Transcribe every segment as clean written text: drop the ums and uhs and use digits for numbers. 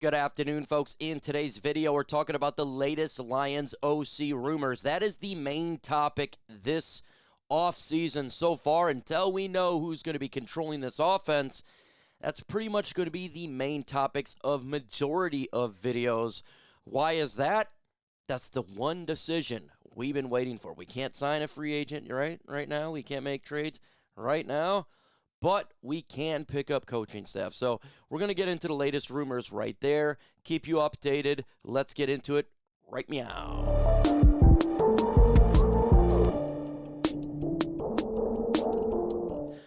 Good afternoon, folks. In today's video, we're talking about the latest Lions OC rumors. That is the main topic this offseason so far. Until we know who's going to be controlling this offense, that's pretty much going to be the main topics of majority of videos. Why is that? That's the one decision we've been waiting for. We can't sign a free agent, right now. We can't make trades right now. But we can pick up coaching staff. So we're going to get into the latest rumors right there. Keep you updated. Let's get into it right meow.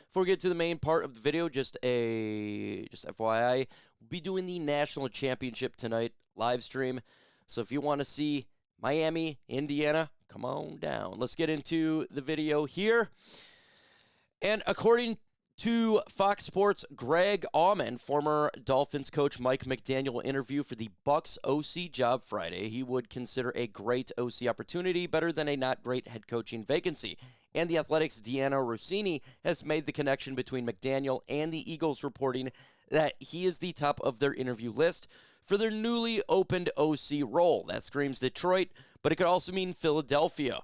Before we get to the main part of the video, just FYI, we'll be doing the National Championship tonight live stream. So if you want to see Miami, Indiana, come on down. Let's get into the video here. And according to Fox Sports' Greg Auman, former Dolphins coach Mike McDaniel interview for the Bucs OC job Friday. He would consider a great OC opportunity better than a not great head coaching vacancy. And the Athletic's Deanna Rossini has made the connection between McDaniel and the Eagles, reporting that he is the top of their interview list for their newly opened OC role. That screams Detroit, but it could also mean Philadelphia.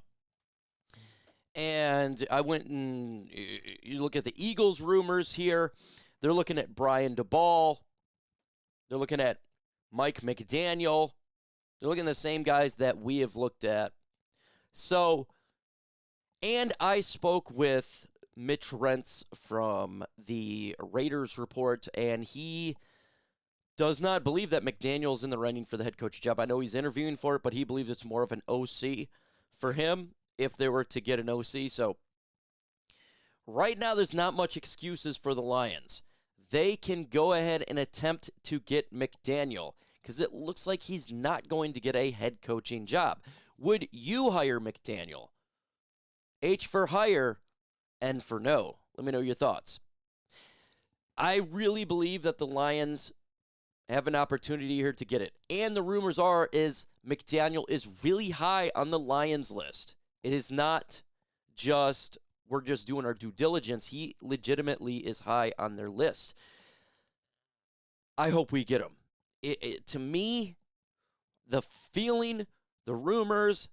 And I went and you look at the Eagles rumors here. They're looking at Brian DeBall. They're looking at Mike McDaniel. They're looking at the same guys that we have looked at. So, and I spoke with Mitch Rentz from the Raiders report, and he does not believe that McDaniel's in the running for the head coach job. I know he's interviewing for it, but he believes it's more of an OC for him if they were to get an OC. So right now there's not much excuses for the Lions. They can go ahead and attempt to get McDaniel because it looks like he's not going to get a head coaching job. Would you hire McDaniel? H for hire, N for no. Let me know your thoughts. I really believe that the Lions have an opportunity here to get it. And the rumors is McDaniel is really high on the Lions list. It is not just we're just doing our due diligence. He legitimately is high on their list. I hope we get him. To me, the feeling, the rumors,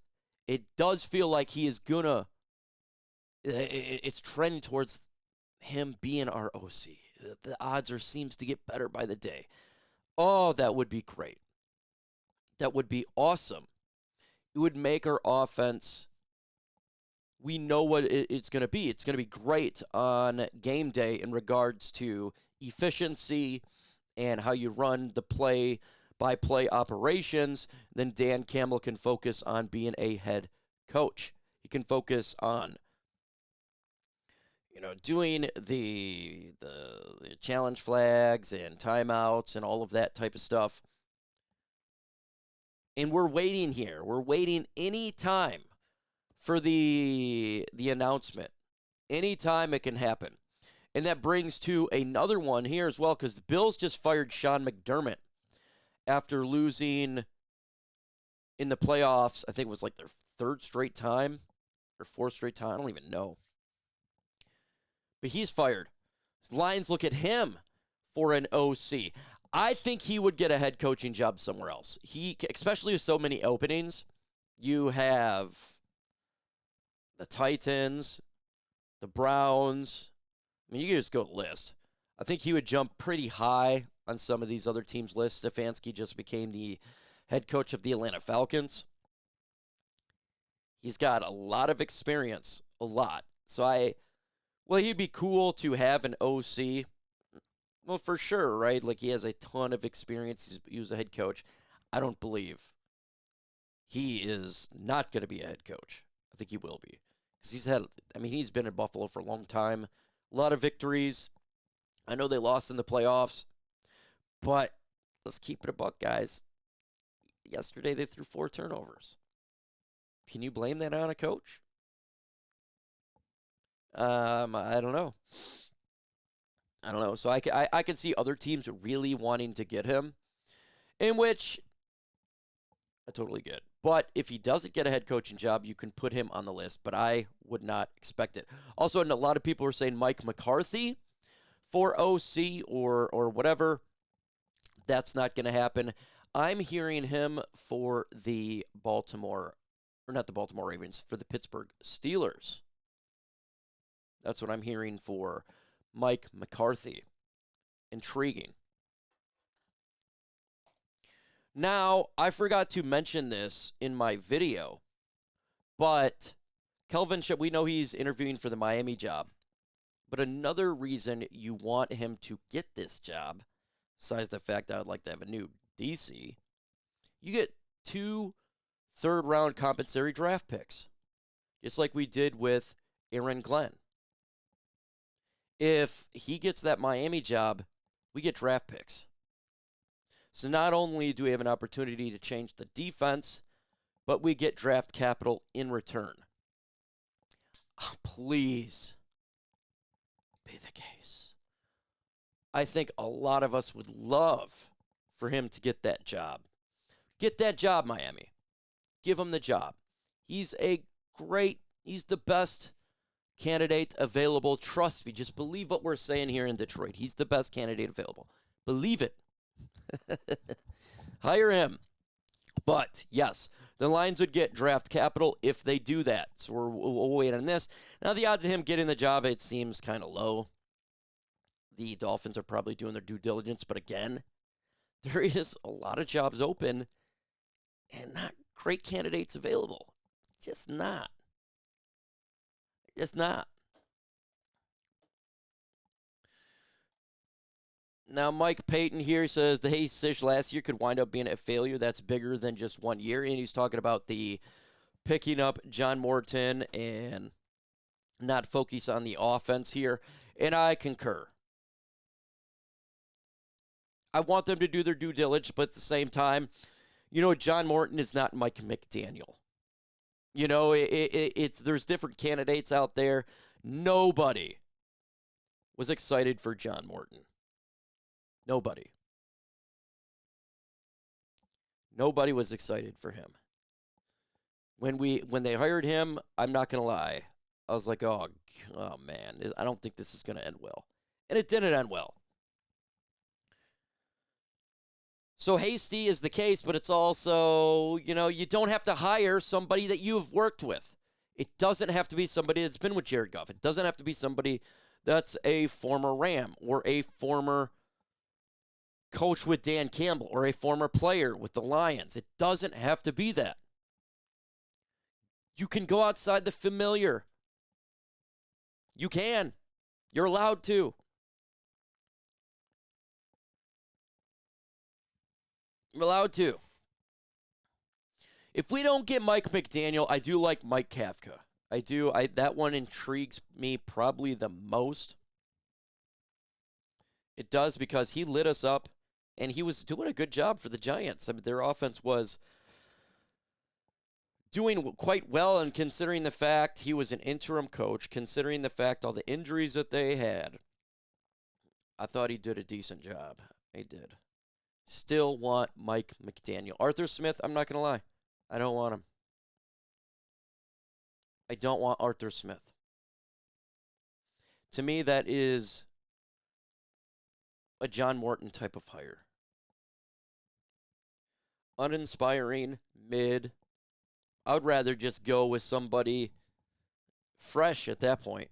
it does feel like he is gonna. It's trending towards him being our OC. The odds seems to get better by the day. Oh, that would be great. That would be awesome. It would make our offense. We know what it's going to be. It's going to be great on game day in regards to efficiency and how you run the play-by-play operations. Then Dan Campbell can focus on being a head coach. He can focus on, doing the challenge flags and timeouts and all of that type of stuff. And we're waiting here. We're waiting any time for the announcement. Anytime it can happen. And that brings to another one here as well, because the Bills just fired Sean McDermott after losing in the playoffs. I think it was like their third straight time or fourth straight time. I don't even know. But he's fired. Lions look at him for an OC. I think he would get a head coaching job somewhere else. Especially with so many openings, you have the Titans, the Browns. I mean, you can just go list. I think he would jump pretty high on some of these other teams' lists. Stefanski just became the head coach of the Atlanta Falcons. He's got a lot of experience, a lot. So he'd be cool to have an OC. Well, for sure, right? Like, he has a ton of experience. He was a head coach. I don't believe he is not going to be a head coach. I think he will be. Because he's been in Buffalo for a long time. A lot of victories. I know they lost in the playoffs. But let's keep it a buck, guys. Yesterday they threw 4 turnovers. Can you blame that on a coach? I don't know. So I can see other teams really wanting to get him, in which I totally get. But if he doesn't get a head coaching job, you can put him on the list, but I would not expect it. Also, and a lot of people are saying Mike McCarthy for OC or whatever. That's not going to happen. I'm hearing him for the Baltimore, or not the Baltimore Ravens, for the Pittsburgh Steelers. That's what I'm hearing for Mike McCarthy. Intriguing. Now, I forgot to mention this in my video, but Kelvin Sheppard, we know he's interviewing for the Miami job. But another reason you want him to get this job, besides the fact I would like to have a new DC, you get 2 third-round compensatory draft picks, just like we did with Aaron Glenn. If he gets that Miami job, we get draft picks. So not only do we have an opportunity to change the defense, but we get draft capital in return. Oh, please be the case. I think a lot of us would love for him to get that job. Get that job, Miami. Give him the job. He's the best candidate available. Trust me, just believe what we're saying here in Detroit. He's the best candidate available. Believe it. Hire him. But, yes, the Lions would get draft capital if they do that. So we'll wait on this. Now, the odds of him getting the job, it seems kind of low. The Dolphins are probably doing their due diligence. But, again, there is a lot of jobs open and not great candidates available. Just not. Just not. Now, Mike Payton here says the Hayes Sish last year could wind up being a failure. That's bigger than just 1 year. And he's talking about the picking up John Morton and not focus on the offense here. And I concur. I want them to do their due diligence, but at the same time, John Morton is not Mike McDaniel. There's different candidates out there. Nobody was excited for John Morton. Nobody. Nobody was excited for him. When they hired him, I'm not going to lie, I was like, oh man, I don't think this is going to end well. And it didn't end well. So hasty is the case, but it's also, you don't have to hire somebody that you've worked with. It doesn't have to be somebody that's been with Jared Goff. It doesn't have to be somebody that's a former Ram or a former coach with Dan Campbell or a former player with the Lions. It doesn't have to be that. You can go outside the familiar. You can. You're allowed to. You're allowed to. If we don't get Mike McDaniel, I do like Mike Kafka. I do. That one intrigues me probably the most. It does because he lit us up, and he was doing a good job for the Giants. I mean, their offense was doing quite well, and considering the fact he was an interim coach, considering the fact all the injuries that they had, I thought he did a decent job. He did. Still want Mike McDaniel. Arthur Smith, I'm not going to lie. I don't want him. I don't want Arthur Smith. To me, that is a John Morton type of hire. Uninspiring, mid. I would rather just go with somebody fresh at that point.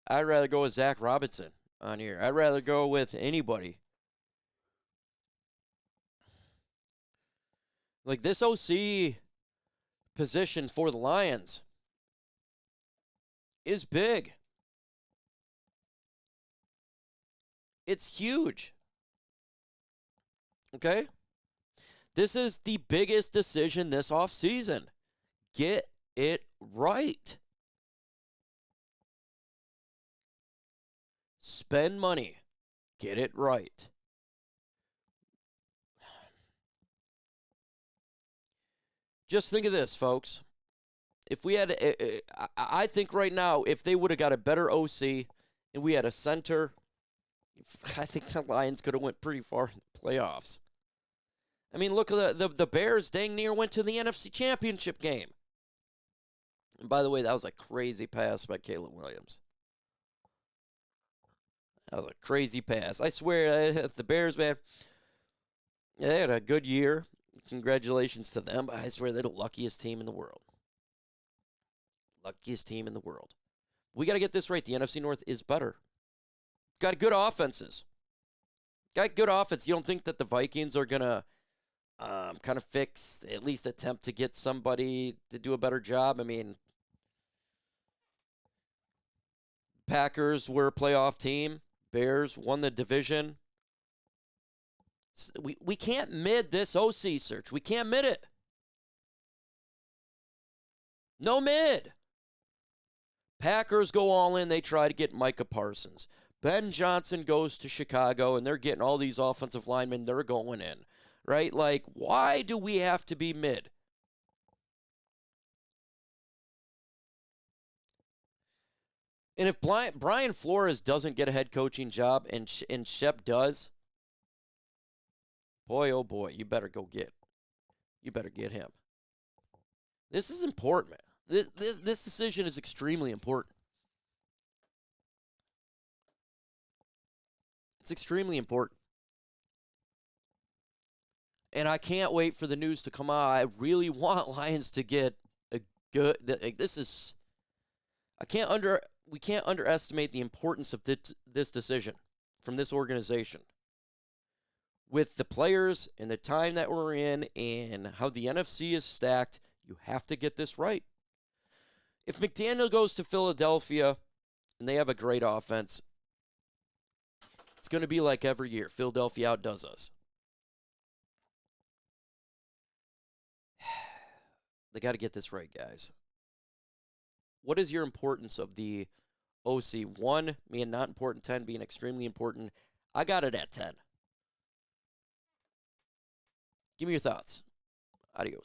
I'd rather go with Zach Robinson on here. I'd rather go with anybody. Like this OC position for the Lions is big. It's huge. Okay? This is the biggest decision this offseason. Get it right. Spend money. Get it right. Just think of this, folks. If we had, I think right now, if they would have got a better OC and we had a center, I think the Lions could have went pretty far in the playoffs. I mean, look at the Bears dang near went to the NFC Championship game. And by the way, that was a crazy pass by Caleb Williams. That was a crazy pass. I swear, the Bears, man, they had a good year. Congratulations to them. But I swear they're the luckiest team in the world. Luckiest team in the world. We got to get this right. The NFC North is better. Got good offenses. Got good offense. You don't think that the Vikings are going to kind of fix, at least attempt to get somebody to do a better job? I mean, Packers were a playoff team. Bears won the division. We can't mid this OC search. We can't mid it. No mid. Packers go all in. They try to get Micah Parsons. Ben Johnson goes to Chicago, and they're getting all these offensive linemen. They're going in, right? Like, why do we have to be mid? And if Brian Flores doesn't get a head coaching job and Shep does, boy, oh boy, you better get him. This is important, man. This decision is extremely important. It's extremely important. And I can't wait for the news to come out. I really want Lions to get a good. This is. We can't underestimate the importance of this decision from this organization. With the players and the time that we're in and how the NFC is stacked, you have to get this right. If McDaniel goes to Philadelphia and they have a great offense, it's going to be like every year. Philadelphia outdoes us. They got to get this right, guys. What is your importance of the OC? 1 being not important, 10 being extremely important. I got it at 10. Give me your thoughts. Adios.